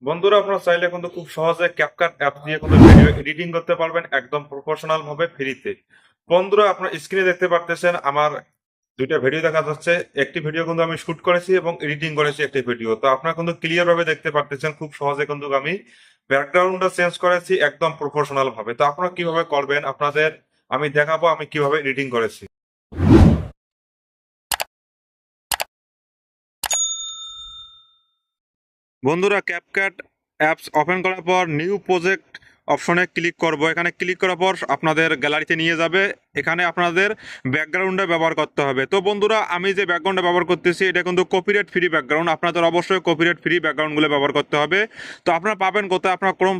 বন্ধুরা আপনারা চাইলে কিন্তু খুব সহজে ক্যাপকাট অ্যাপ দিয়ে কিন্তু ভিডিও এডিটিং করতে পারবেন একদম প্রফেশনাল ভাবে ফ্রিতে। বন্ধুরা আপনার স্ক্রিনে দেখতে পারতেছেন আমার দুইটা ভিডিও দেখা যাচ্ছে। একটি ভিডিও কিন্তু আমি শুট করেছি এবং এডিটিং করেছি একটি ভিডিও। তো আপনারা কিন্তু ক্লিয়ার ভাবে দেখতে পারতেছেন খুব সহজে কিন্তু আমি ব্যাকগ্রাউন্ডটা চেঞ্জ করেছি একদম প্রফেশনাল ভাবে। তো আপনারা কিভাবে করবেন আপনাদের আমি দেখাবো আমি কিভাবে এডিটিং করেছি। বন্ধুরা ক্যাপকাট অ্যাপস ওপেন করার পর নিউ প্রজেক্ট অপশনে ক্লিক করব। এখানে ক্লিক করার পর আপনাদের গ্যালারিতে নিয়ে যাবে। এখানে আপনাদের ব্যাকগ্রাউন্ডে ব্যবহার করতে হবে। তো বন্ধুরা আমি যে ব্যাকগ্রাউন্ডে ব্যবহার করতেছি এটা কিন্তু কপিরাইট ফ্রি ব্যাকগ্রাউন্ড। আপনাদের অবশ্যই কপিরাইট ফ্রি ব্যাকগ্রাউন্ডগুলো ব্যবহার করতে হবে। তো আপনারা পাবেন কোথায়? আপনার ক্রোম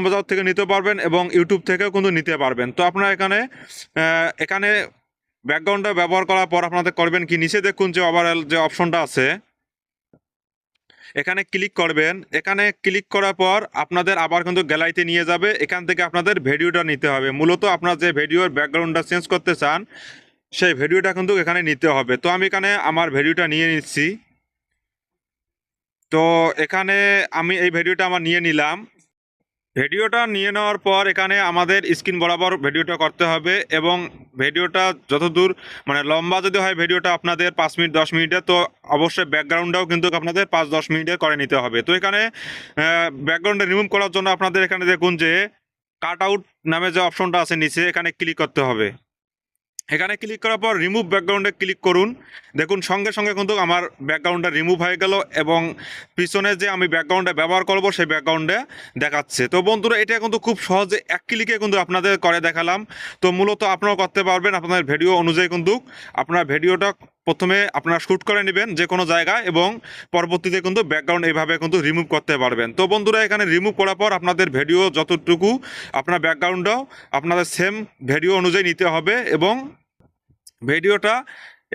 ব্রাউজার থেকে নিতে পারবেন এবং ইউটিউব থেকেও কিন্তু নিতে পারবেন। তো আপনারা এখানে ব্যাকগ্রাউন্ডটা ব্যবহার করার পর আপনাদের করবেন কি, নিচে দেখুন যে ওভারঅল যে অপশনটা আছে এখানে ক্লিক করবেন। এখানে ক্লিক করার পর আপনাদের আবার কিন্তু গ্যালারিতে নিয়ে যাবে। এখান থেকে আপনাদের ভিডিওটা নিতে হবে। মূলত আপনার যে ভিডিওর ব্যাকগ্রাউন্ডটা চেঞ্জ করতে চান সেই ভিডিওটা কিন্তু এখানে নিতে হবে। তো আমি এখানে আমার ভিডিওটা নিয়ে নিচ্ছি। তো এখানে আমি এই ভিডিওটা আমার নিয়ে নিলাম। ভিডিওটা নিয়ে নেওয়ার পর এখানে আমাদের স্ক্রিন বরাবর ভিডিওটা করতে হবে এবং ভিডিওটা যতদূর মানে লম্বা যদি হয় ভিডিওটা আপনাদের 5 মিনিট 10 মিনিটের, তো অবশ্যই ব্যাকগ্রাউন্ডটাও কিন্তু আপনাদের 5-10 মিনিটের করে নিতে হবে। তো এখানে ব্যাকগ্রাউন্ডে রিমুভ করার জন্য আপনাদের এখানে দেখুন যে কাট আউট নামে যে অপশনটা আছে নিচে এখানে ক্লিক করতে হবে। এখানে ক্লিক করার পর রিমুভ ব্যাকগ্রাউন্ডে ক্লিক করুন। দেখুন সঙ্গে সঙ্গে কিন্তু আমার ব্যাকগ্রাউন্ডটা রিমুভ হয়ে গেল এবং পিছনে যে আমি ব্যাকগ্রাউন্ডে ব্যবহার করব সেই ব্যাকগ্রাউন্ডে দেখাচ্ছে। তো বন্ধুরা এটা কিন্তু খুব সহজে এক ক্লিকে কিন্তু আপনাদের করে দেখালাম। তো মূলত আপনারাও করতে পারবেন আপনাদের ভিডিও অনুযায়ী। কিন্তু আপনার ভিডিওটা প্রথমে আপনারা শ্যুট করে নেবেন যে কোনো জায়গায় এবং পরবর্তীতে কিন্তু ব্যাকগ্রাউন্ড এইভাবে কিন্তু রিমুভ করতে পারবেন। তো বন্ধুরা এখানে রিমুভ করার পর আপনাদের ভিডিও যতটুকু আপনার ব্যাকগ্রাউন্ডটাও আপনাদের সেম ভিডিও অনুযায়ী নিতে হবে এবং ভিডিওটা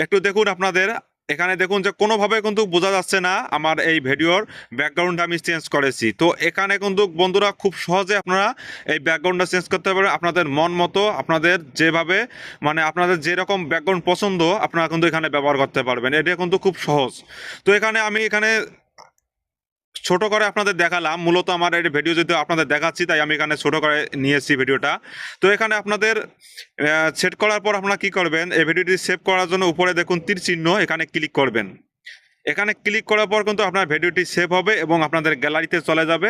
একটু দেখুন। আপনাদের এখানে দেখুন যে কোনোভাবে কিন্তু বোঝা যাচ্ছে না আমার এই ভিডিওর ব্যাকগ্রাউন্ড আমি চেঞ্জ করেছি। তো এখানে কিন্তু বন্ধুরা খুব সহজে আপনারা এই ব্যাকগ্রাউন্ডটা চেঞ্জ করতে পারবেন আপনাদের মন মতো। আপনাদের যেভাবে মানে আপনাদের যেরকম ব্যাকগ্রাউন্ড পছন্দ আপনারা কিন্তু এখানে ব্যবহার করতে পারবেন। এটা কিন্তু খুব সহজ। তো এখানে ছোট করে আপনাদের দেখালাম। মূলত আমার এই ভিডিও যদি আপনাদের দেখাচ্ছি তাই আমি এখানে ছোট করে নিয়েছি ভিডিওটা। তো এখানে আপনাদের সেট করার পর আপনারা কি করবেন, এই ভিডিওটি সেভ করার জন্য উপরে দেখুন তীর চিহ্ন, এখানে ক্লিক করবেন। এখানে ক্লিক করার পর কিন্তু আপনার ভিডিওটি সেভ হবে এবং আপনাদের গ্যালারিতে চলে যাবে।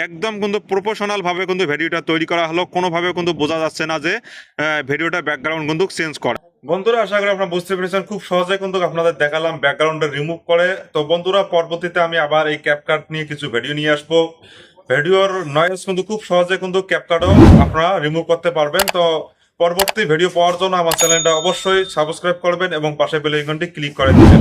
একদম কিন্তু প্রফেশনালভাবে কিন্তু ভিডিওটা তৈরি করা হলো। কোনোভাবে কিন্তু বোঝা যাচ্ছে না যে ভিডিওটা ব্যাকগ্রাউন্ড কিন্তু চেঞ্জ করা। বন্ধুরা আশা করি আপনারা বুঝতে পেরেছেন খুব সহজে কিন্তু আপনাদের দেখালাম ব্যাকগ্রাউন্ডটা রিমুভ করে। তো বন্ধুরা পরবর্তীতে আমি আবার এই ক্যাপকাট নিয়ে কিছু ভিডিও নিয়ে আসবো। ভিডিওর নয়েজ কিন্তু খুব সহজে কিন্তু ক্যাপকাটও আপনারা রিমুভ করতে পারবেন। তো পরবর্তী ভিডিও পাওয়ার জন্য আমার চ্যানেলটা অবশ্যই সাবস্ক্রাইব করবেন এবং পাশে বেল আইকনটি ক্লিক করে দিবেন।